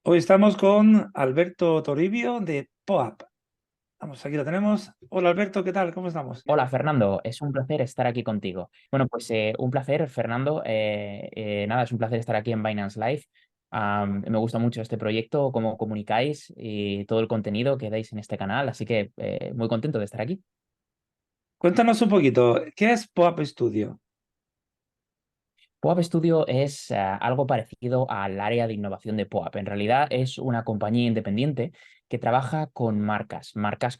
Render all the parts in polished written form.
Hoy estamos con Alberto Toribio de POAP. Vamos, aquí lo tenemos. Hola Alberto, ¿qué tal? ¿Cómo estamos? Hola Fernando, es un placer estar aquí contigo. Bueno, pues un placer, Fernando. Nada, es un placer estar aquí en Binance Live. Me gusta mucho este proyecto, cómo comunicáis y todo el contenido que dais en este canal, así que muy contento de estar aquí. Cuéntanos un poquito, ¿qué es POAP Studio? POAP Studio es algo parecido al área de innovación de POAP. En realidad es una compañía independiente que trabaja con marcas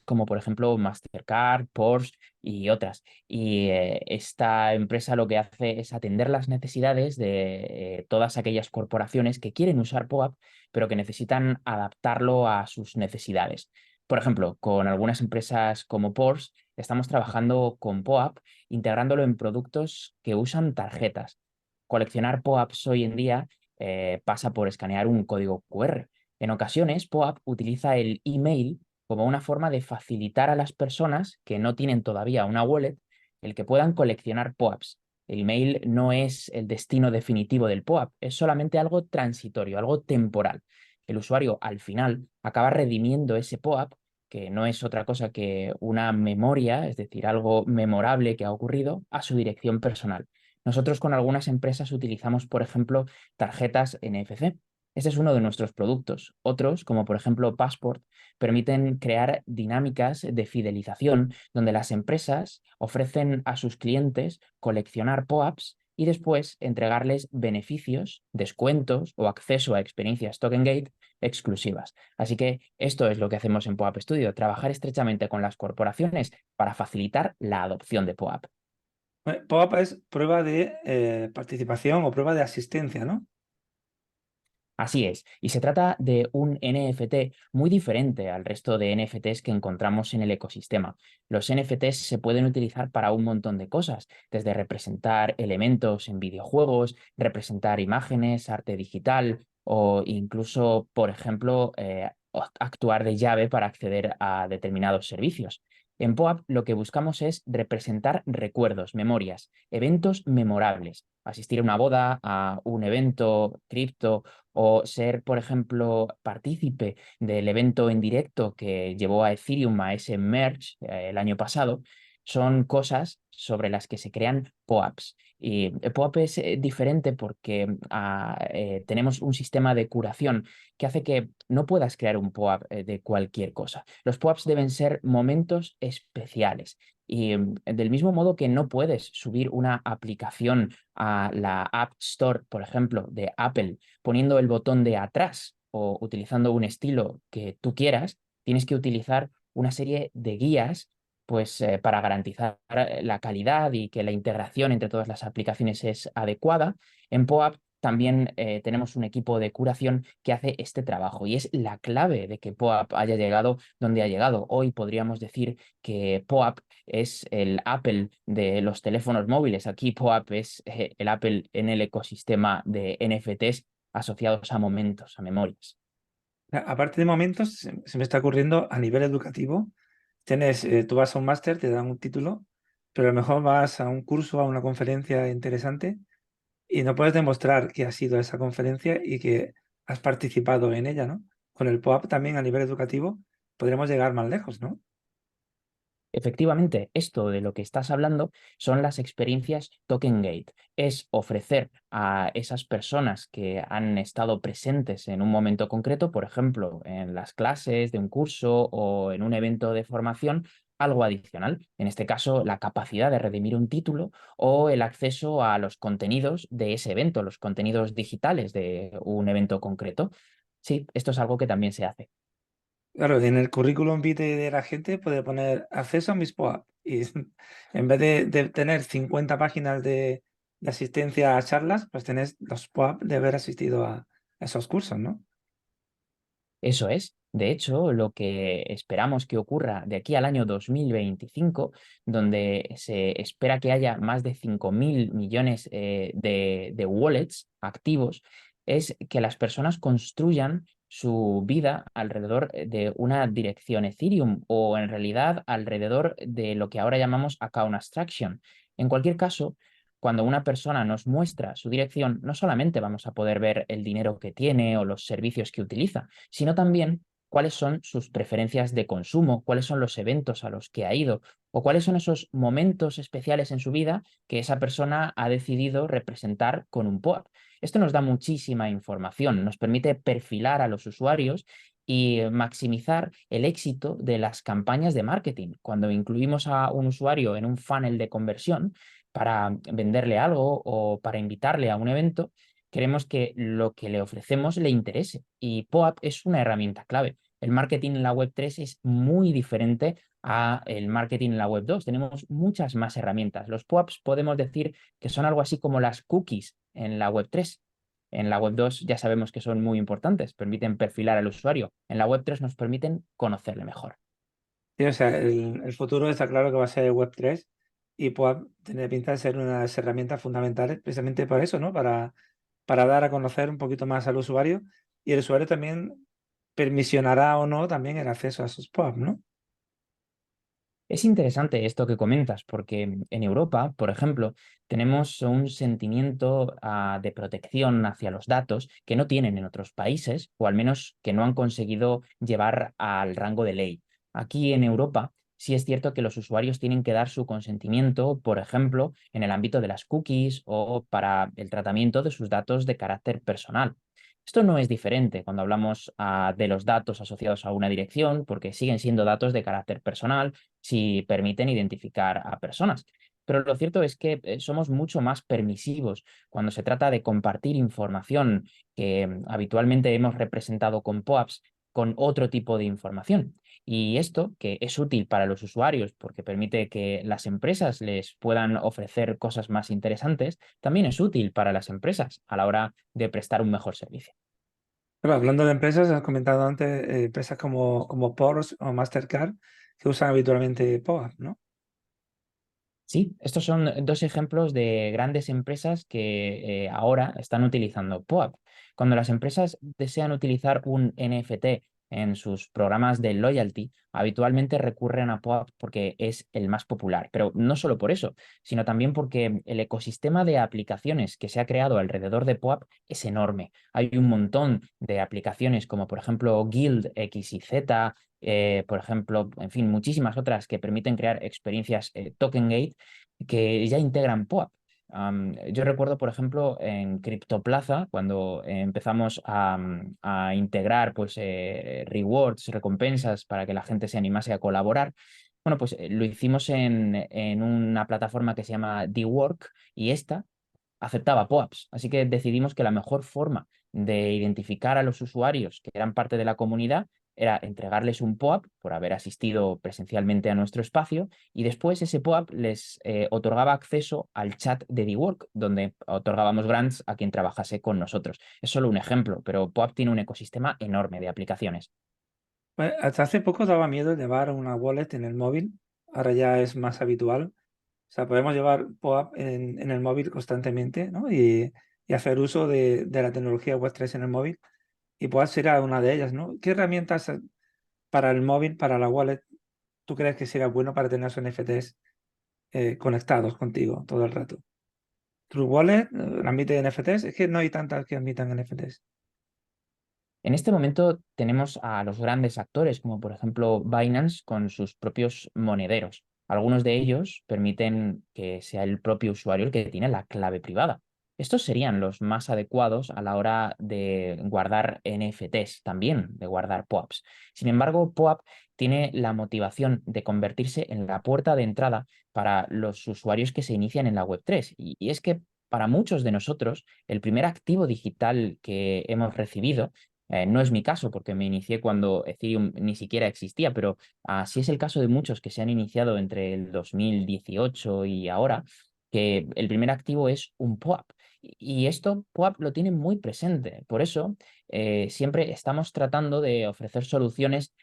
como por ejemplo Mastercard, Porsche y otras. Y esta empresa lo que hace es atender las necesidades de todas aquellas corporaciones que quieren usar POAP, pero que necesitan adaptarlo a sus necesidades. Por ejemplo, con algunas empresas como Porsche, estamos trabajando con POAP, integrándolo en productos que usan tarjetas. Coleccionar POAPs hoy en día pasa por escanear un código QR. En ocasiones, POAP utiliza el email como una forma de facilitar a las personas que no tienen todavía una wallet el que puedan coleccionar POAPs. El email no es el destino definitivo del POAP, es solamente algo transitorio, algo temporal. El usuario al final acaba redimiendo ese POAP, que no es otra cosa que una memoria, es decir, algo memorable que ha ocurrido, a su dirección personal. Nosotros con algunas empresas utilizamos, por ejemplo, tarjetas NFC. Este es uno de nuestros productos. Otros, como por ejemplo Passport, permiten crear dinámicas de fidelización donde las empresas ofrecen a sus clientes coleccionar POAPs y después entregarles beneficios, descuentos o acceso a experiencias Token Gate exclusivas. Así que esto es lo que hacemos en POAP Studio, trabajar estrechamente con las corporaciones para facilitar la adopción de POAP. POAP es prueba de participación o prueba de asistencia, ¿no? Así es, y se trata de un NFT muy diferente al resto de NFTs que encontramos en el ecosistema. Los NFTs se pueden utilizar para un montón de cosas, desde representar elementos en videojuegos, representar imágenes, arte digital o incluso, por ejemplo, actuar de llave para acceder a determinados servicios. En POAP lo que buscamos es representar recuerdos, memorias, eventos memorables. Asistir a una boda, a un evento cripto o ser, por ejemplo, partícipe del evento en directo que llevó a Ethereum a ese merge el año pasado, son cosas sobre las que se crean POAPs. Y POAP es diferente porque tenemos un sistema de curación que hace que no puedas crear un POAP de cualquier cosa. Los POAPs deben ser momentos especiales. Y del mismo modo que no puedes subir una aplicación a la App Store, por ejemplo, de Apple, poniendo el botón de atrás o utilizando un estilo que tú quieras, tienes que utilizar una serie de guías pues, para garantizar la calidad y que la integración entre todas las aplicaciones es adecuada. En POAP también tenemos un equipo de curación que hace este trabajo y es la clave de que POAP haya llegado donde ha llegado. Hoy podríamos decir que POAP es el Apple de los teléfonos móviles. Aquí POAP es el Apple en el ecosistema de NFTs asociados a momentos, a memorias. Aparte de momentos, se me está ocurriendo a nivel educativo, tú vas a un máster, te dan un título, pero a lo mejor vas a un curso, a una conferencia interesante y no puedes demostrar que has ido a esa conferencia y que has participado en ella, ¿no? Con el POAP también a nivel educativo podremos llegar más lejos, ¿no? Efectivamente, esto de lo que estás hablando son las experiencias Token Gate. Es ofrecer a esas personas que han estado presentes en un momento concreto, por ejemplo, en las clases de un curso o en un evento de formación, algo adicional. En este caso, la capacidad de redimir un título o el acceso a los contenidos de ese evento, los contenidos digitales de un evento concreto. Sí, esto es algo que también se hace. Claro, en el currículum vitae de la gente puede poner acceso a mis POAP y en vez de tener 50 páginas de asistencia a charlas, pues tenés los POAP de haber asistido a esos cursos, ¿no? Eso es. De hecho, lo que esperamos que ocurra de aquí al año 2025, donde se espera que haya más de 5.000 millones de wallets activos, es que las personas construyan su vida alrededor de una dirección Ethereum o en realidad alrededor de lo que ahora llamamos account abstraction. En cualquier caso, cuando una persona nos muestra su dirección, no solamente vamos a poder ver el dinero que tiene o los servicios que utiliza, sino también cuáles son sus preferencias de consumo, cuáles son los eventos a los que ha ido o cuáles son esos momentos especiales en su vida que esa persona ha decidido representar con un POAP. Esto nos da muchísima información, nos permite perfilar a los usuarios y maximizar el éxito de las campañas de marketing. Cuando incluimos a un usuario en un funnel de conversión para venderle algo o para invitarle a un evento, queremos que lo que le ofrecemos le interese y POAP es una herramienta clave. El marketing en la web 3 es muy diferente a el marketing en la web 2. Tenemos muchas más herramientas. Los POAPs podemos decir que son algo así como las cookies en la web 3. En la web 2 ya sabemos que son muy importantes, permiten perfilar al usuario. En la web 3 nos permiten conocerle mejor. Sí, o sea, el futuro está claro que va a ser Web3 y pueda tener pinta de ser una de las herramientas fundamentales precisamente para eso, ¿no? Para dar a conocer un poquito más al usuario y el usuario también permisionará o no también el acceso a sus pubs, ¿no? Es interesante esto que comentas, porque en Europa, por ejemplo, tenemos un sentimiento de protección hacia los datos que no tienen en otros países, o al menos que no han conseguido llevar al rango de ley. Aquí en Europa sí es cierto que los usuarios tienen que dar su consentimiento, por ejemplo, en el ámbito de las cookies o para el tratamiento de sus datos de carácter personal. Esto no es diferente cuando hablamos de los datos asociados a una dirección, porque siguen siendo datos de carácter personal si permiten identificar a personas. Pero lo cierto es que somos mucho más permisivos cuando se trata de compartir información que habitualmente hemos representado con POAPs con otro tipo de información. Y esto, que es útil para los usuarios porque permite que las empresas les puedan ofrecer cosas más interesantes, también es útil para las empresas a la hora de prestar un mejor servicio. Pero hablando de empresas, has comentado antes empresas como Porsche o Mastercard que usan habitualmente POAP, ¿no? Sí, estos son dos ejemplos de grandes empresas que ahora están utilizando POAP. Cuando las empresas desean utilizar un NFT en sus programas de loyalty, habitualmente recurren a POAP porque es el más popular. Pero no solo por eso, sino también porque el ecosistema de aplicaciones que se ha creado alrededor de POAP es enorme. Hay un montón de aplicaciones como por ejemplo Guild X y Z, por ejemplo, en fin, muchísimas otras que permiten crear experiencias token gate que ya integran POAP. Yo recuerdo, por ejemplo, en CryptoPlaza, cuando empezamos a integrar pues, rewards, recompensas para que la gente se animase a colaborar. Bueno, pues lo hicimos en una plataforma que se llama Dwork y esta aceptaba POAPs. Así que decidimos que la mejor forma de identificar a los usuarios que eran parte de la comunidad era entregarles un POAP por haber asistido presencialmente a nuestro espacio y después ese POAP les otorgaba acceso al chat de Dwork, donde otorgábamos grants a quien trabajase con nosotros. Es solo un ejemplo, pero POAP tiene un ecosistema enorme de aplicaciones. Pues hasta hace poco daba miedo llevar una wallet en el móvil, ahora ya es más habitual. O sea, podemos llevar POAP en el móvil constantemente, ¿no? Y hacer uso de la tecnología Web3 en el móvil. Y POAP será una de ellas, ¿no? ¿Qué herramientas para el móvil, para la wallet, tú crees que sería bueno para tener esos NFTs conectados contigo todo el rato? True Wallet, admite NFTs, es que no hay tantas que admitan NFTs. En este momento tenemos a los grandes actores, como por ejemplo Binance, con sus propios monederos. Algunos de ellos permiten que sea el propio usuario el que tiene la clave privada. Estos serían los más adecuados a la hora de guardar NFTs, también de guardar POAPs. Sin embargo, POAP tiene la motivación de convertirse en la puerta de entrada para los usuarios que se inician en la Web3. Y es que para muchos de nosotros, el primer activo digital que hemos recibido no es mi caso porque me inicié cuando Ethereum ni siquiera existía, pero así es el caso de muchos que se han iniciado entre el 2018 y ahora, que el primer activo es un POAP. Y esto POAP lo tiene muy presente. Por eso siempre estamos tratando de ofrecer soluciones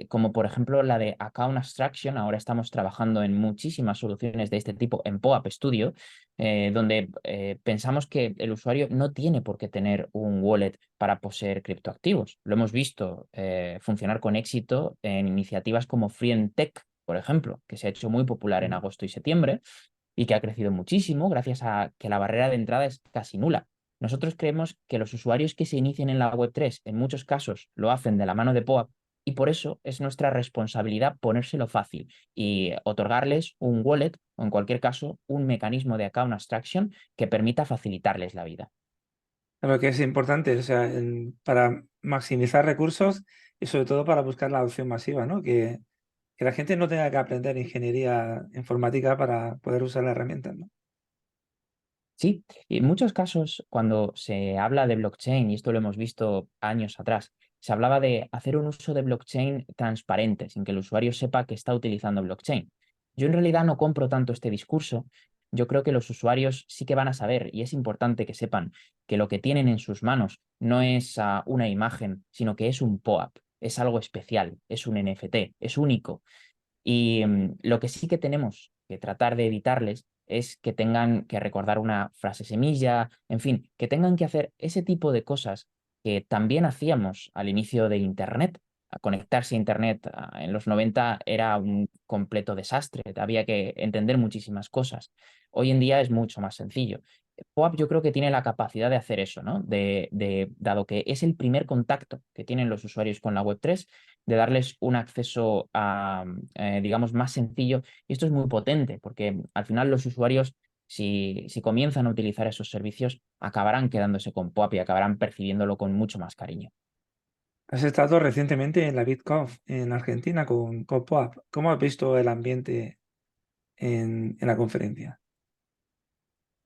como por ejemplo la de Account Abstraction. Ahora estamos trabajando en muchísimas soluciones de este tipo en POAP Studio, donde pensamos que el usuario no tiene por qué tener un wallet para poseer criptoactivos. Lo hemos visto funcionar con éxito en iniciativas como Free Tech, por ejemplo, que se ha hecho muy popular en agosto y septiembre. y que ha crecido muchísimo gracias a que la barrera de entrada es casi nula. Nosotros creemos que los usuarios que se inician en la Web3 en muchos casos lo hacen de la mano de POAP y por eso es nuestra responsabilidad ponérselo fácil y otorgarles un wallet o en cualquier caso un mecanismo de account abstraction que permita facilitarles la vida. Lo que es importante, o sea, para maximizar recursos y sobre todo para buscar la adopción masiva, ¿no? Que la gente no tenga que aprender ingeniería informática para poder usar la herramienta, ¿no? Sí, y en muchos casos, cuando se habla de blockchain, y esto lo hemos visto años atrás, se hablaba de hacer un uso de blockchain transparente, sin que el usuario sepa que está utilizando blockchain. Yo en realidad no compro tanto este discurso. Yo creo que los usuarios sí que van a saber, y es importante que sepan que lo que tienen en sus manos no es una imagen, sino que es un POAP, es algo especial, es un NFT, es único. Y lo que sí que tenemos que tratar de evitarles es que tengan que recordar una frase semilla, en fin, que tengan que hacer ese tipo de cosas que también hacíamos al inicio de Internet. A conectarse a Internet en los 90 era un completo desastre, había que entender muchísimas cosas. Hoy en día es mucho más sencillo. POAP yo creo que tiene la capacidad de hacer eso, ¿no? Dado que es el primer contacto que tienen los usuarios con la Web3, de darles un acceso digamos, más sencillo. Y esto es muy potente porque al final los usuarios, si comienzan a utilizar esos servicios, acabarán quedándose con POAP y acabarán percibiéndolo con mucho más cariño. Has estado recientemente en la BitConf en Argentina con POAP. ¿Cómo has visto el ambiente en la conferencia?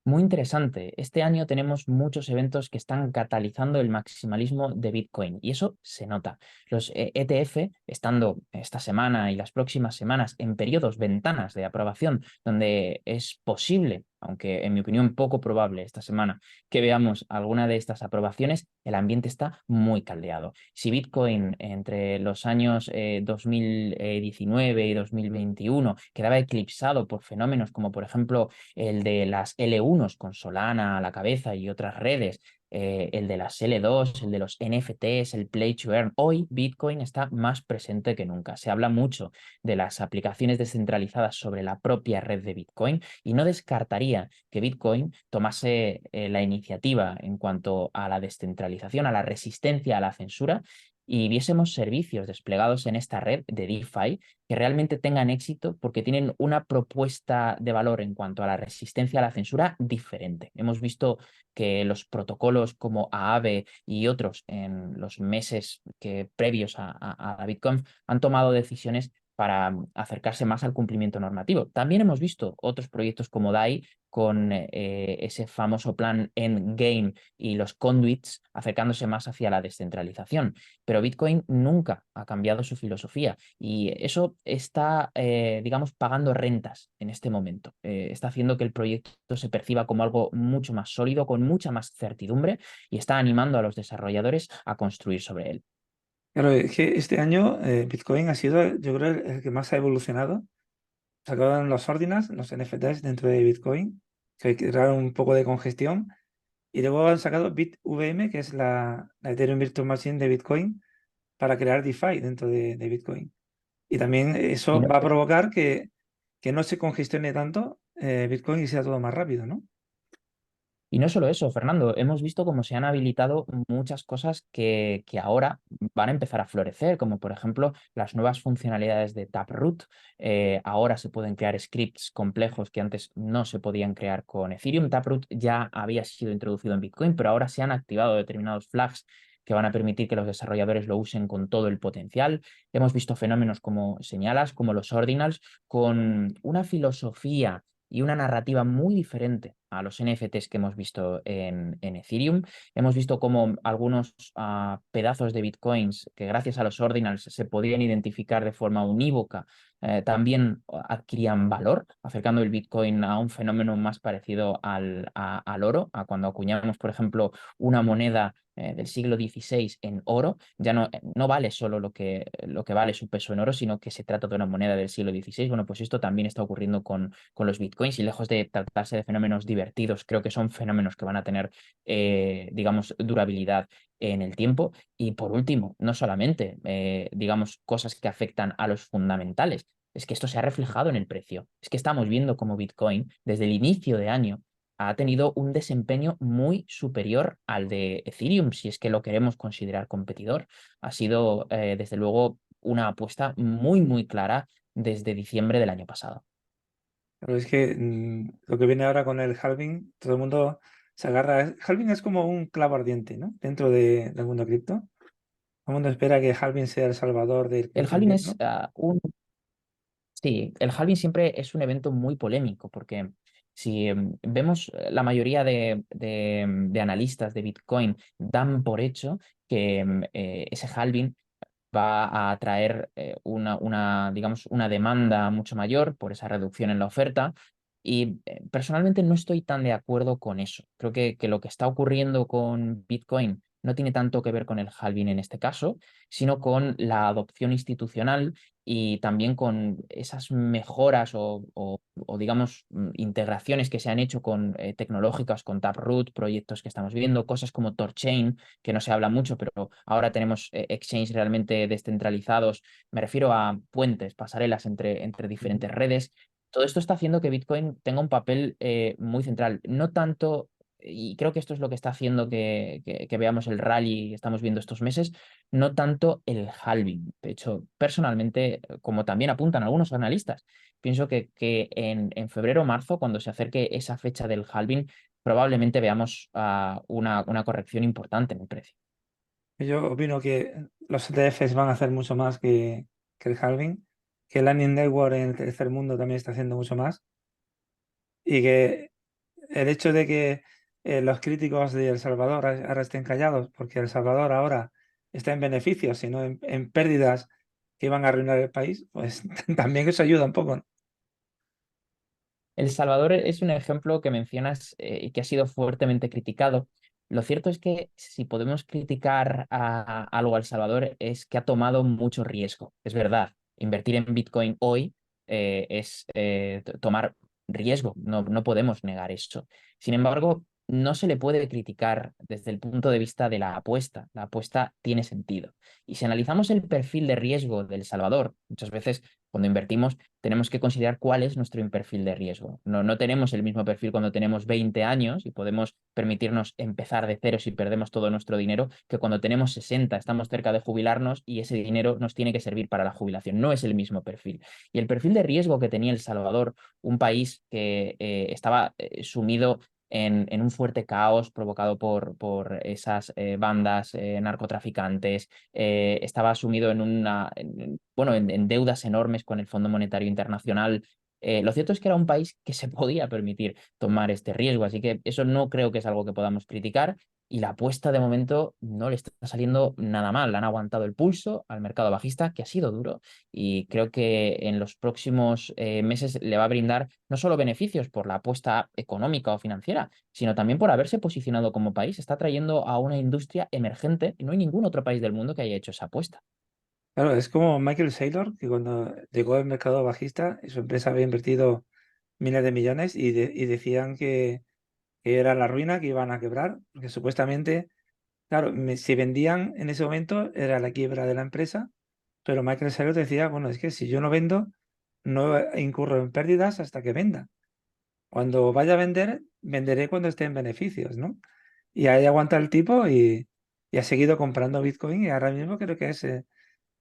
Muy interesante. Este año tenemos muchos eventos que están catalizando el maximalismo de Bitcoin y eso se nota. Los ETF, estando esta semana y las próximas semanas en periodos, ventanas de aprobación, donde es posible, aunque en mi opinión poco probable esta semana, que veamos alguna de estas aprobaciones, el ambiente está muy caldeado. Si Bitcoin entre los años 2019 y 2021 quedaba eclipsado por fenómenos como por ejemplo el de las L1s con Solana a la cabeza y otras redes, el de las L2, el de los NFTs, el Play to Earn. Hoy Bitcoin está más presente que nunca. Se habla mucho de las aplicaciones descentralizadas sobre la propia red de Bitcoin y no descartaría que Bitcoin tomase la iniciativa en cuanto a la descentralización, a la resistencia a la censura y viésemos servicios desplegados en esta red de DeFi que realmente tengan éxito porque tienen una propuesta de valor en cuanto a la resistencia a la censura diferente. Hemos visto que los protocolos como Aave y otros en los meses previos a la Bitcoin han tomado decisiones para acercarse más al cumplimiento normativo. También hemos visto otros proyectos como DAI con ese famoso plan Endgame y los conduits acercándose más hacia la descentralización. Pero Bitcoin nunca ha cambiado su filosofía y eso está, digamos, pagando rentas en este momento. Está haciendo que el proyecto se perciba como algo mucho más sólido, con mucha más certidumbre y está animando a los desarrolladores a construir sobre él. Claro, es que este año Bitcoin ha sido, yo creo, el que más ha evolucionado. Sacaron los ordinals, los NFTs dentro de Bitcoin, que crearon un poco de congestión. Y luego han sacado BitVM, que es la Ethereum Virtual Machine de Bitcoin, para crear DeFi dentro de Bitcoin. Y también Y eso no, va a provocar que no se congestione tanto Bitcoin y sea todo más rápido, ¿no? Y no solo eso, Fernando, hemos visto cómo se han habilitado muchas cosas que ahora van a empezar a florecer, como por ejemplo las nuevas funcionalidades de Taproot. Ahora se pueden crear scripts complejos que antes no se podían crear con Ethereum. Taproot ya había sido introducido en Bitcoin, pero ahora se han activado determinados flags que van a permitir que los desarrolladores lo usen con todo el potencial. Hemos visto fenómenos como señalas, como los ordinals, con una filosofía y una narrativa muy diferente a los NFTs que hemos visto en Ethereum. Hemos visto cómo algunos pedazos de Bitcoins que gracias a los ordinals se podían identificar de forma unívoca, también adquirían valor, acercando el Bitcoin a un fenómeno más parecido al oro, a cuando acuñamos, por ejemplo, una moneda del siglo XVI en oro, ya no vale solo lo que vale su peso en oro, sino que se trata de una moneda del siglo XVI. Bueno, pues esto también está ocurriendo con los bitcoins y lejos de tratarse de fenómenos divertidos, creo que son fenómenos que van a tener, digamos, durabilidad en el tiempo. Y por último, no solamente, digamos, cosas que afectan a los fundamentales. es que esto se ha reflejado en el precio. Es que estamos viendo como Bitcoin, desde el inicio de año, ha tenido un desempeño muy superior al de Ethereum, si es que lo queremos considerar competidor. Ha sido, desde luego, una apuesta muy, muy clara desde diciembre del año pasado. Pero es que lo que viene ahora con el halving, todo el mundo se agarra. Halving es como un clavo ardiente, ¿no? Dentro del mundo cripto. Todo el mundo espera que halving sea el salvador del El halving cripto, es ¿no? Sí, el halving siempre es un evento muy polémico porque si vemos la mayoría de analistas de Bitcoin dan por hecho que ese halving va a traer digamos, una demanda mucho mayor por esa reducción en la oferta. Y personalmente no estoy tan de acuerdo con eso. Creo que lo que está ocurriendo con Bitcoin no tiene tanto que ver con el halving en este caso, sino con la adopción institucional y también con esas mejoras o, digamos, integraciones que se han hecho con tecnológicas, con Taproot, proyectos que estamos viendo, cosas como Torchain, que no se habla mucho, pero ahora tenemos exchanges realmente descentralizados. Me refiero a puentes, pasarelas entre Ujú. diferentes redes. Todo esto está haciendo que Bitcoin tenga un papel muy central. No tanto, y creo que esto es lo que está haciendo que veamos el rally que estamos viendo estos meses, no tanto el halving. De hecho, personalmente, como también apuntan algunos analistas, pienso que en febrero o marzo, cuando se acerque esa fecha del halving, probablemente veamos una corrección importante en el precio. Yo opino que los ETFs van a hacer mucho más que el halving, que el Lightning Network en el tercer mundo también está haciendo mucho más y que el hecho de que los críticos de El Salvador ahora estén callados, porque El Salvador ahora está en beneficios, sino en pérdidas que iban a arruinar el país, pues también eso ayuda un poco, ¿no? El Salvador es un ejemplo que mencionas y que ha sido fuertemente criticado. Lo cierto es que si podemos criticar a algo a El Salvador es que ha tomado mucho riesgo. Es verdad, invertir en Bitcoin hoy es tomar riesgo, no podemos negar eso. Sin embargo, no se le puede criticar desde el punto de vista de la apuesta. La apuesta tiene sentido. Y si analizamos el perfil de riesgo de El Salvador, muchas veces cuando invertimos tenemos que considerar cuál es nuestro perfil de riesgo. No tenemos el mismo perfil cuando tenemos 20 años y podemos permitirnos empezar de cero si perdemos todo nuestro dinero, que cuando tenemos 60, estamos cerca de jubilarnos y ese dinero nos tiene que servir para la jubilación. No es el mismo perfil. Y el perfil de riesgo que tenía El Salvador, un país que estaba sumido en un fuerte caos provocado por esas bandas narcotraficantes, estaba sumido bueno, en deudas enormes con el Fondo Monetario Internacional. Lo cierto es que era un país que se podía permitir tomar este riesgo, así que eso no creo que es algo que podamos criticar y la apuesta de momento no le está saliendo nada mal. Han aguantado el pulso al mercado bajista, que ha sido duro, y creo que en los próximos meses le va a brindar no solo beneficios por la apuesta económica o financiera, sino también por haberse posicionado como país. Está trayendo a una industria emergente y no hay ningún otro país del mundo que haya hecho esa apuesta. Claro, es como Michael Saylor, que cuando llegó al mercado bajista, su empresa había invertido miles de millones y decían que era la ruina, que iban a quebrar, porque supuestamente, claro, si vendían en ese momento era la quiebra de la empresa, pero Michael Saylor decía, bueno, es que si yo no vendo, no incurro en pérdidas hasta que venda. Cuando vaya a vender, venderé cuando esté en beneficios, ¿no? Y ahí aguanta el tipo y ha seguido comprando Bitcoin y ahora mismo creo que es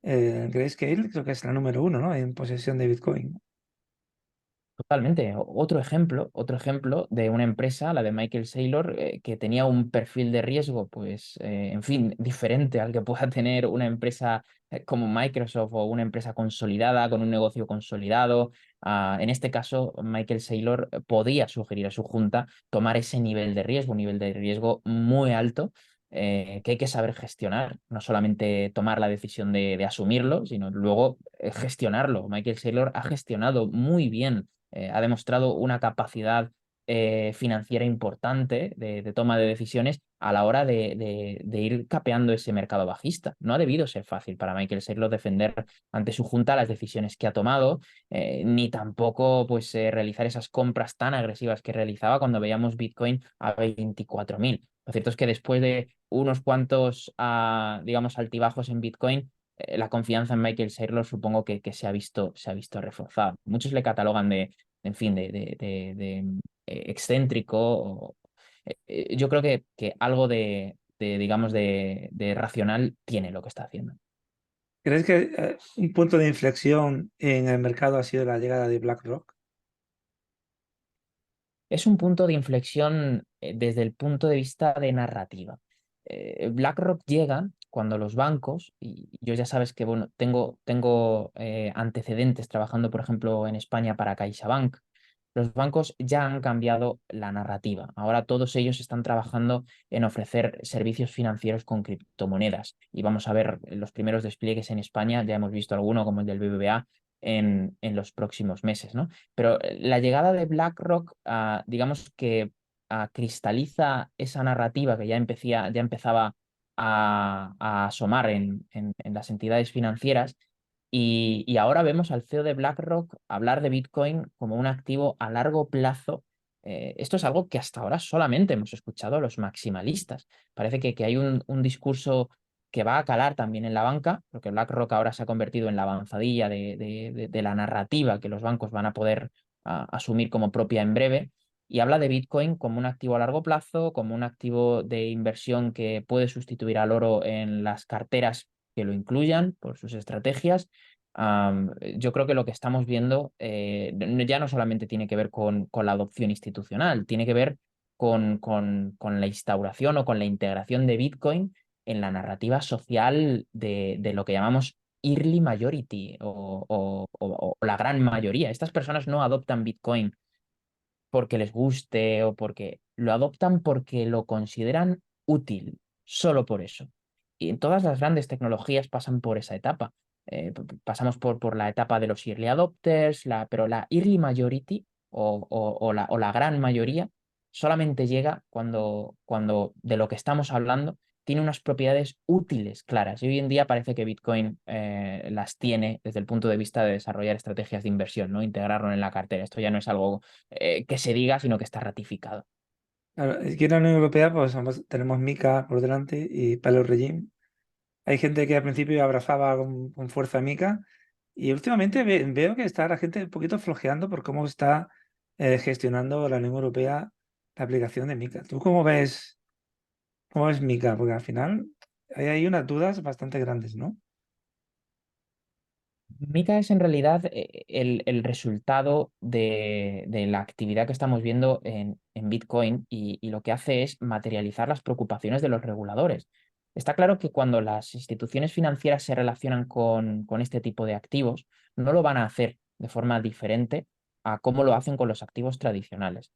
Grayscale, creo que es la número uno, ¿no? En posesión de Bitcoin. Totalmente. Otro ejemplo de una empresa, la de Michael Saylor, que tenía un perfil de riesgo, pues, en fin, diferente al que pueda tener una empresa como Microsoft o una empresa consolidada, con un negocio consolidado. En este caso, Michael Saylor podía sugerir a su junta tomar ese nivel de riesgo, un nivel de riesgo muy alto. Que hay que saber gestionar, no solamente tomar la decisión de asumirlo, sino luego gestionarlo. Michael Saylor ha gestionado muy bien, ha demostrado una capacidad financiera importante de toma de decisiones a la hora de ir capeando ese mercado bajista. No ha debido ser fácil para Michael Saylor defender ante su junta las decisiones que ha tomado, ni tampoco pues, realizar esas compras tan agresivas que realizaba cuando veíamos Bitcoin a 24.000. Lo cierto es que después de unos cuantos, digamos, altibajos en Bitcoin, la confianza en Michael Saylor supongo que se ha visto reforzada. Muchos le catalogan en fin, excéntrico. Yo creo que algo digamos, de racional tiene lo que está haciendo. ¿Crees que un punto de inflexión en el mercado ha sido la llegada de BlackRock? Es un punto de inflexión desde el punto de vista de narrativa. BlackRock llega cuando los bancos, y yo ya sabes que bueno, tengo antecedentes trabajando, por ejemplo, en España para CaixaBank. Los bancos ya han cambiado la narrativa. Ahora todos ellos están trabajando en ofrecer servicios financieros con criptomonedas. Y vamos a ver los primeros despliegues en España, ya hemos visto alguno como el del BBVA en los próximos meses, ¿no? Pero la llegada de BlackRock, digamos que cristaliza esa narrativa que ya empezaba a asomar en las entidades financieras y ahora vemos al CEO de BlackRock hablar de Bitcoin como un activo a largo plazo. Esto es algo que hasta ahora solamente hemos escuchado a los maximalistas. Parece que hay un discurso que va a calar también en la banca, porque BlackRock ahora se ha convertido en la avanzadilla de la narrativa que los bancos van a poder asumir como propia en breve. Y habla de Bitcoin como un activo a largo plazo, como un activo de inversión que puede sustituir al oro en las carteras que lo incluyan por sus estrategias. Yo creo que lo que estamos viendo ya no solamente tiene que ver con la adopción institucional, tiene que ver con la instauración o con la integración de Bitcoin en la narrativa social de lo que llamamos early majority o la gran mayoría. Estas personas no adoptan Bitcoin porque les guste o porque lo adoptan porque lo consideran útil, solo por eso. Y en todas las grandes tecnologías pasan por esa etapa. Pasamos por la etapa de los early adopters, pero la early majority o la gran mayoría solamente llega cuando de lo que estamos hablando tiene unas propiedades útiles claras. Y hoy en día parece que Bitcoin las tiene desde el punto de vista de desarrollar estrategias de inversión, ¿no? Integrarlo en la cartera. Esto ya no es algo que se diga, sino que está ratificado. Claro, aquí en la Unión Europea pues tenemos MiCA por delante y Palo Regime. Hay gente que al principio abrazaba con fuerza MiCA y últimamente veo que está la gente un poquito flojeando por cómo está gestionando la Unión Europea la aplicación de MiCA. ¿Tú cómo ves MiCA? Porque al final hay unas dudas bastante grandes, ¿no? Mica es en realidad el resultado de la actividad que estamos viendo en Bitcoin y lo que hace es materializar las preocupaciones de los reguladores. Está claro que cuando las instituciones financieras se relacionan con este tipo de activos, no lo van a hacer de forma diferente a cómo lo hacen con los activos tradicionales.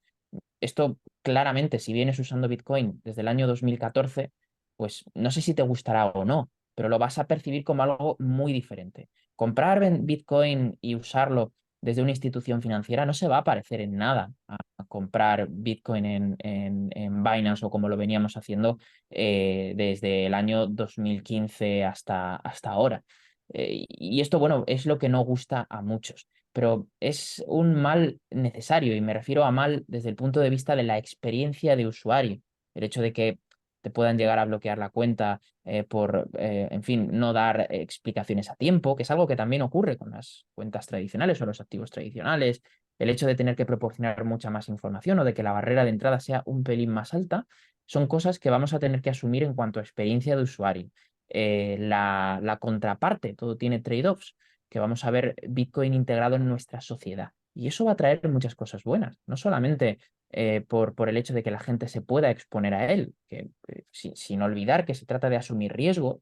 Esto claramente, si vienes usando Bitcoin desde el año 2014, pues no sé si te gustará o no, pero lo vas a percibir como algo muy diferente. Comprar Bitcoin y usarlo desde una institución financiera no se va a parecer en nada a comprar Bitcoin en Binance o como lo veníamos haciendo desde el año 2015 hasta ahora. Y esto, bueno, es lo que no gusta a muchos, pero es un mal necesario y me refiero a mal desde el punto de vista de la experiencia de usuario. El hecho de que te puedan llegar a bloquear la cuenta en fin, no dar explicaciones a tiempo, que es algo que también ocurre con las cuentas tradicionales o los activos tradicionales. El hecho de tener que proporcionar mucha más información o de que la barrera de entrada sea un pelín más alta, son cosas que vamos a tener que asumir en cuanto a experiencia de usuario. La contraparte, todo tiene trade-offs, que vamos a ver Bitcoin integrado en nuestra sociedad. Y eso va a traer muchas cosas buenas, no solamente por el hecho de que la gente se pueda exponer a él, que sin olvidar que se trata de asumir riesgo.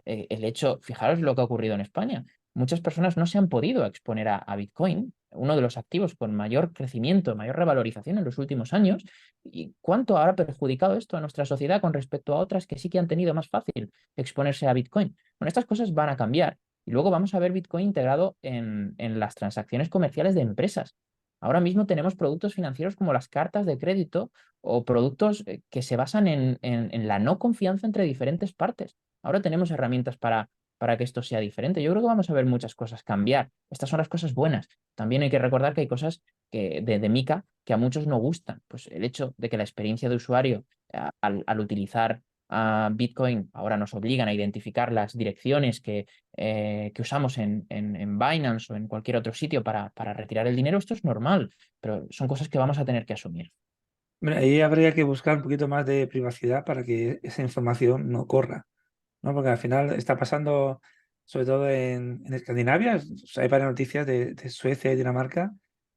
El hecho, fijaros lo que ha ocurrido en España. Muchas personas no se han podido exponer a Bitcoin, uno de los activos con mayor crecimiento, mayor revalorización en los últimos años. ¿Y cuánto ha perjudicado esto a nuestra sociedad con respecto a otras que sí que han tenido más fácil exponerse a Bitcoin? Bueno, estas cosas van a cambiar y luego vamos a ver Bitcoin integrado en las transacciones comerciales de empresas. Ahora mismo tenemos productos financieros como las cartas de crédito o productos que se basan en la no confianza entre diferentes partes. Ahora tenemos herramientas para que esto sea diferente. Yo creo que vamos a ver muchas cosas cambiar. Estas son las cosas buenas. También hay que recordar que hay cosas de Mica que a muchos no gustan. Pues el hecho de que la experiencia de usuario al utilizar a Bitcoin ahora nos obligan a identificar las direcciones que usamos en Binance o en cualquier otro sitio para retirar el dinero, esto es normal, pero son cosas que vamos a tener que asumir. Hombre, ahí habría que buscar un poquito más de privacidad para que esa información no corra, ¿no? Porque al final está pasando, sobre todo en Escandinavia, hay varias noticias de Suecia y Dinamarca,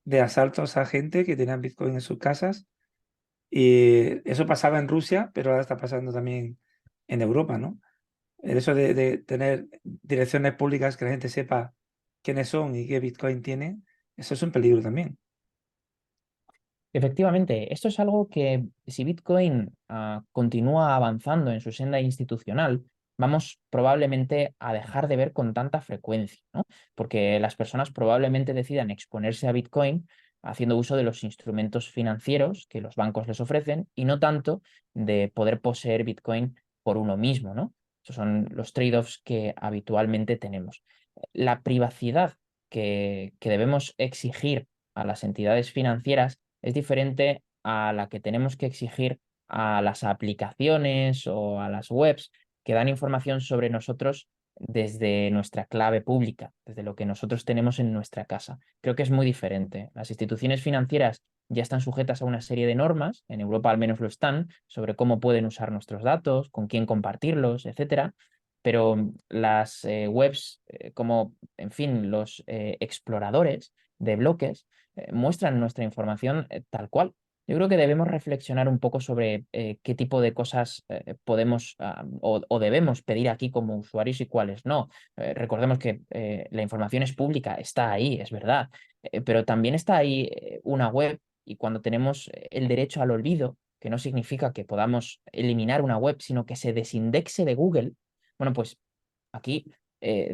de asaltos a gente que tenían Bitcoin en sus casas. Y eso pasaba en Rusia, pero ahora está pasando también en Europa, ¿no? El eso de tener direcciones públicas que la gente sepa quiénes son y qué Bitcoin tiene, eso es un peligro también. Efectivamente, esto es algo que si Bitcoin continúa avanzando en su senda institucional, vamos probablemente a dejar de ver con tanta frecuencia, ¿no? Porque las personas probablemente decidan exponerse a Bitcoin haciendo uso de los instrumentos financieros que los bancos les ofrecen y no tanto de poder poseer Bitcoin por uno mismo, ¿no? Esos son los trade-offs que habitualmente tenemos. La privacidad que debemos exigir a las entidades financieras es diferente a la que tenemos que exigir a las aplicaciones o a las webs que dan información sobre nosotros desde nuestra clave pública, desde lo que nosotros tenemos en nuestra casa. Creo que es muy diferente. Las instituciones financieras ya están sujetas a una serie de normas, en Europa al menos lo están, sobre cómo pueden usar nuestros datos, con quién compartirlos, etcétera. Pero las webs, como, en fin, los exploradores de bloques, muestran nuestra información tal cual. Yo creo que debemos reflexionar un poco sobre qué tipo de cosas podemos o debemos pedir aquí como usuarios y cuáles no. Recordemos que la información es pública, está ahí, es verdad, pero también está ahí una web y cuando tenemos el derecho al olvido, que no significa que podamos eliminar una web, sino que se desindexe de Google, bueno, pues aquí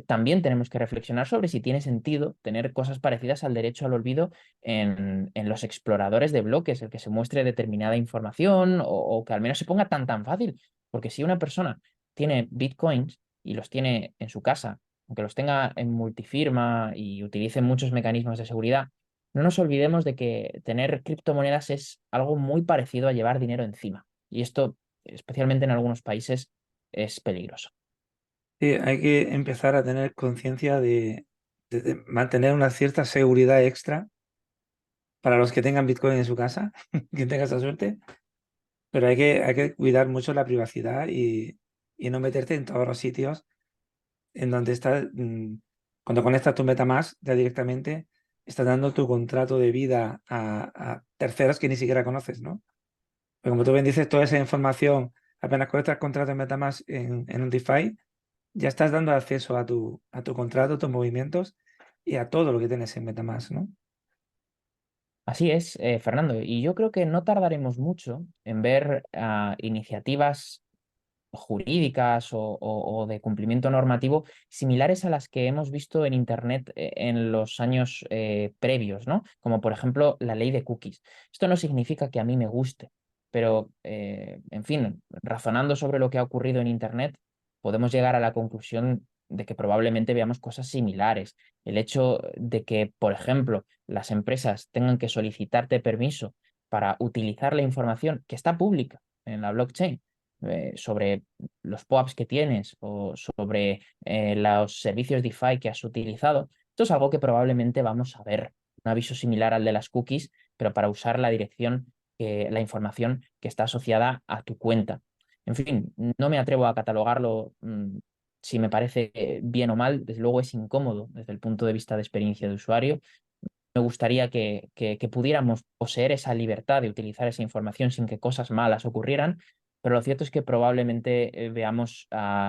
también tenemos que reflexionar sobre si tiene sentido tener cosas parecidas al derecho al olvido en los exploradores de bloques, el que se muestre determinada información o que al menos se ponga tan fácil. Porque si una persona tiene bitcoins y los tiene en su casa, aunque los tenga en multifirma y utilice muchos mecanismos de seguridad, no nos olvidemos de que tener criptomonedas es algo muy parecido a llevar dinero encima. Y esto, especialmente en algunos países, es peligroso. Sí, hay que empezar a tener conciencia de mantener una cierta seguridad extra para los que tengan Bitcoin en su casa, quien tenga esa suerte, pero hay que cuidar mucho la privacidad y no meterte en todos los sitios en donde estás, cuando conectas tu MetaMask ya directamente, estás dando tu contrato de vida a terceros que ni siquiera conoces, ¿no? Pero como tú bien dices, toda esa información, apenas conectas el contrato de MetaMask en un DeFi, ya estás dando acceso a tu contrato, a tus movimientos y a todo lo que tienes en MetaMask, ¿no? Así es, Fernando, y yo creo que no tardaremos mucho en ver iniciativas jurídicas o de cumplimiento normativo similares a las que hemos visto en Internet en los años previos, ¿no? Como por ejemplo la ley de cookies. Esto no significa que a mí me guste, pero en fin, razonando sobre lo que ha ocurrido en Internet, podemos llegar a la conclusión de que probablemente veamos cosas similares. El hecho de que, por ejemplo, las empresas tengan que solicitarte permiso para utilizar la información que está pública en la blockchain sobre los POAPs que tienes o sobre los servicios DeFi que has utilizado, esto es algo que probablemente vamos a ver. Un aviso similar al de las cookies, pero para usar la dirección, la información que está asociada a tu cuenta. En fin, no me atrevo a catalogarlo si me parece bien o mal. Desde luego es incómodo desde el punto de vista de experiencia de usuario. Me gustaría que pudiéramos poseer esa libertad de utilizar esa información sin que cosas malas ocurrieran, pero lo cierto es que probablemente veamos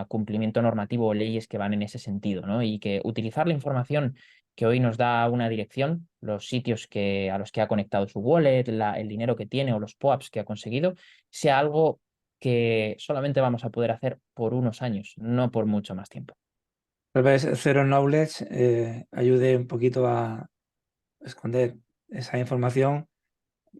cumplimiento normativo o leyes que van en ese sentido, ¿no? Y que utilizar la información que hoy nos da una dirección, los sitios a los que ha conectado su wallet, el dinero que tiene o los POAPs que ha conseguido, sea algo que solamente vamos a poder hacer por unos años, no por mucho más tiempo. Tal vez Zero Knowledge ayude un poquito a esconder esa información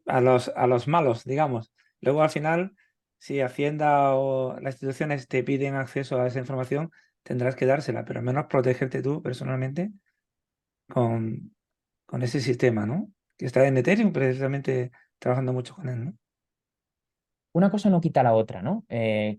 a los malos, digamos. Luego, al final, si Hacienda o las instituciones te piden acceso a esa información, tendrás que dársela, pero al menos protegerte tú personalmente con, con ese sistema, ¿no? Que está en Ethereum, precisamente trabajando mucho con él, ¿no? una cosa no quita la otra, ¿no?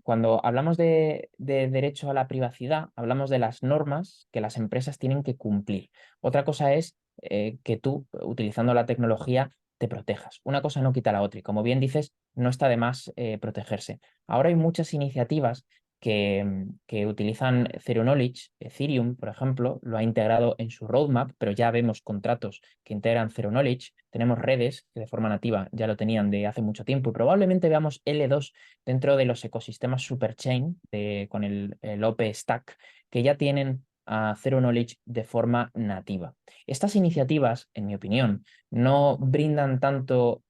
Cuando hablamos de derecho a la privacidad, hablamos de las normas que las empresas tienen que cumplir. Otra cosa es que tú, utilizando la tecnología, te protejas. Una cosa no quita la otra y, como bien dices, no está de más protegerse. Ahora hay muchas iniciativas que utilizan Zero Knowledge. Ethereum, por ejemplo, lo ha integrado en su roadmap, pero ya vemos contratos que integran Zero Knowledge. Tenemos redes que de forma nativa ya lo tenían de hace mucho tiempo y probablemente veamos L2 dentro de los ecosistemas Superchain con el OP Stack que ya tienen a Zero Knowledge de forma nativa. Estas iniciativas, en mi opinión, no brindan tanto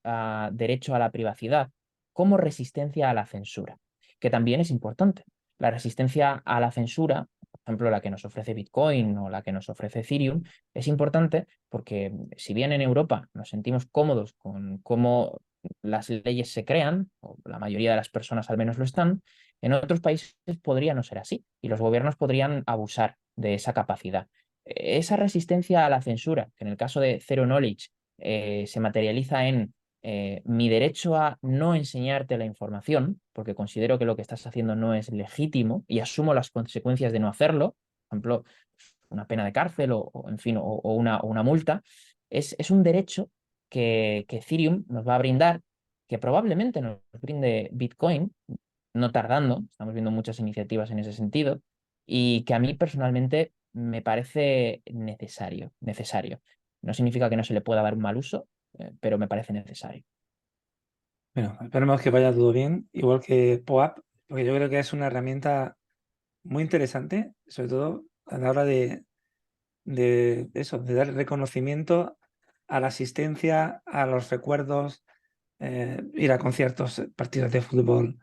derecho a la privacidad como resistencia a la censura, que también es importante. La resistencia a la censura, por ejemplo, la que nos ofrece Bitcoin o la que nos ofrece Ethereum, es importante porque si bien en Europa nos sentimos cómodos con cómo las leyes se crean, o la mayoría de las personas al menos lo están, en otros países podría no ser así y los gobiernos podrían abusar de esa capacidad. Esa resistencia a la censura, que en el caso de Zero Knowledge se materializa en mi derecho a no enseñarte la información, porque considero que lo que estás haciendo no es legítimo y asumo las consecuencias de no hacerlo, por ejemplo, una pena de cárcel en fin, o una multa, es un derecho que Ethereum nos va a brindar, que probablemente nos brinde Bitcoin, no tardando, estamos viendo muchas iniciativas en ese sentido, y que a mí personalmente me parece necesario. No significa que no se le pueda dar un mal uso, pero me parece necesario. Bueno, esperemos que vaya todo bien, igual que POAP, porque yo creo que es una herramienta muy interesante, sobre todo a la hora de eso, de dar reconocimiento a la asistencia, a los recuerdos, ir a conciertos, partidos de fútbol,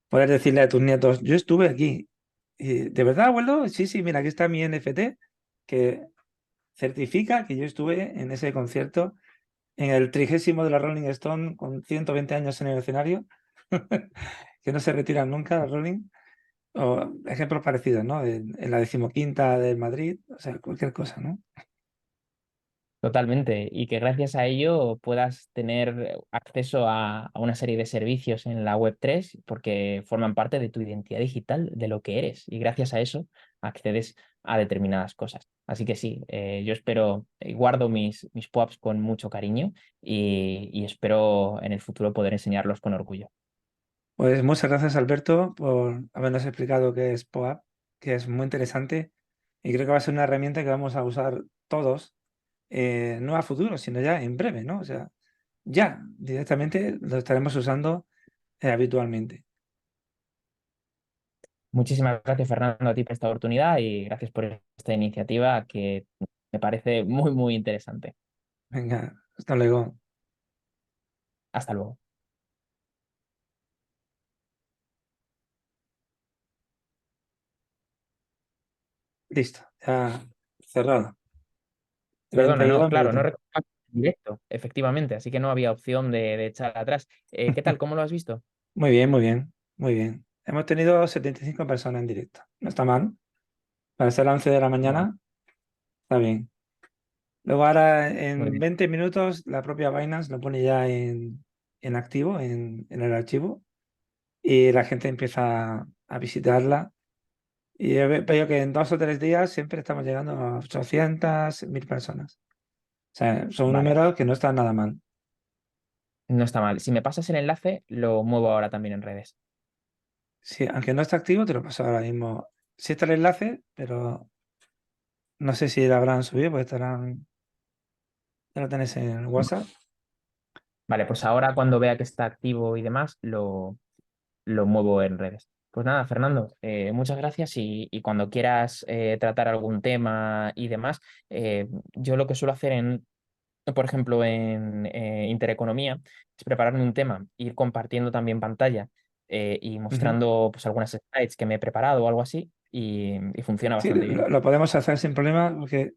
poder decirle a tus nietos, yo estuve aquí. Y, ¿de verdad, abuelo? Sí, sí, mira, aquí está mi NFT que certifica que yo estuve en ese concierto, en el 30º de la Rolling Stone, con 120 años en el escenario, que no se retiran nunca, la Rolling. O ejemplos parecidos, ¿no? En la 15ª del Madrid, o sea, cualquier cosa, ¿no? Totalmente, y que gracias a ello puedas tener acceso a una serie de servicios en la Web3 porque forman parte de tu identidad digital, de lo que eres, y gracias a eso accedes a determinadas cosas. Así que sí, yo espero, guardo mis POAPs con mucho cariño y espero en el futuro poder enseñarlos con orgullo. Pues muchas gracias, Alberto, por habernos explicado qué es POAP, que es muy interesante y creo que va a ser una herramienta que vamos a usar todos, no a futuro, sino ya en breve, ¿no? O sea, ya directamente lo estaremos usando habitualmente. Muchísimas gracias, Fernando, a ti por esta oportunidad y gracias por esta iniciativa que me parece muy interesante. Venga, hasta luego. Hasta luego. Listo, ya cerrado. Perdona, no, 32 claro, no minutos. recuerdo directo, efectivamente, así que no había opción de echar atrás. ¿Qué tal? ¿Cómo lo has visto? Muy bien, muy bien, muy bien. Hemos tenido 75 personas en directo. No está mal. Para ser las 11 de la Bueno, mañana, está bien. Luego ahora muy en bien. 20 minutos la propia Binance lo pone ya en activo, en el archivo, y la gente empieza a visitarla. Y veo que en 2 o 3 días siempre estamos llegando a 800, 1000 personas. O sea, son Vale, números que no están nada mal. no está mal. Si me pasas el enlace, lo muevo ahora también en redes. Sí, aunque no está activo, te lo paso ahora mismo. Sí está el enlace, pero no sé si lo habrán subido, porque estarán, ya lo tenés en WhatsApp. Vale, pues ahora cuando vea que está activo y demás, lo muevo en redes. Pues nada, Fernando, muchas gracias y cuando quieras tratar algún tema y demás, yo lo que suelo hacer por ejemplo, en Intereconomía, es prepararme un tema, ir compartiendo también pantalla y Ujú. mostrando pues, algunas slides que me he preparado o algo así y funciona Sí, bastante bien. lo podemos hacer sin problema, porque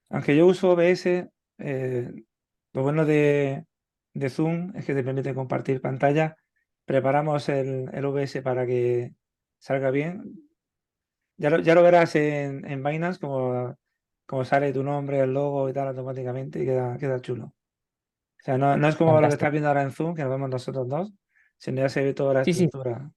aunque yo uso OBS, lo bueno de Zoom es que te permite compartir pantalla. Preparamos el OBS para que salga bien. Ya lo verás en Binance como sale tu nombre, el logo y tal automáticamente y queda chulo. O sea, no es como lo que estás Fantástico. viendo ahora en Zoom, que nos vemos nosotros dos, Si no, ya se ve toda la Sí, sí, estructura.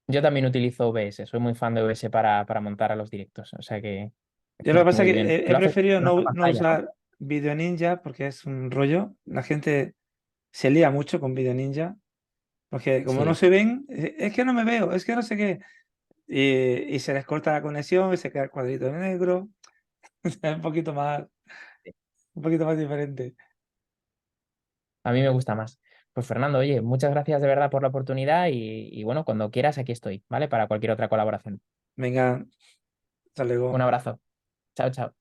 yo también utilizo OBS, soy muy fan de OBS para montar a los directos, o sea que Yo lo que es pasa muy es bien. que he Lo haces preferido con una no pantalla, ¿no? usar Video Ninja porque es un rollo. La gente se lía mucho con Video Ninja porque como no Sí. se ven, es que no me veo, es que no sé qué. Y se les corta la conexión y se queda el cuadrito negro. Es un poquito más diferente. A mí me gusta más. Pues Fernando, oye, muchas gracias de verdad por la oportunidad y bueno, cuando quieras aquí estoy, ¿vale? Para cualquier otra colaboración. Venga, hasta Un luego. abrazo. Chao, chao.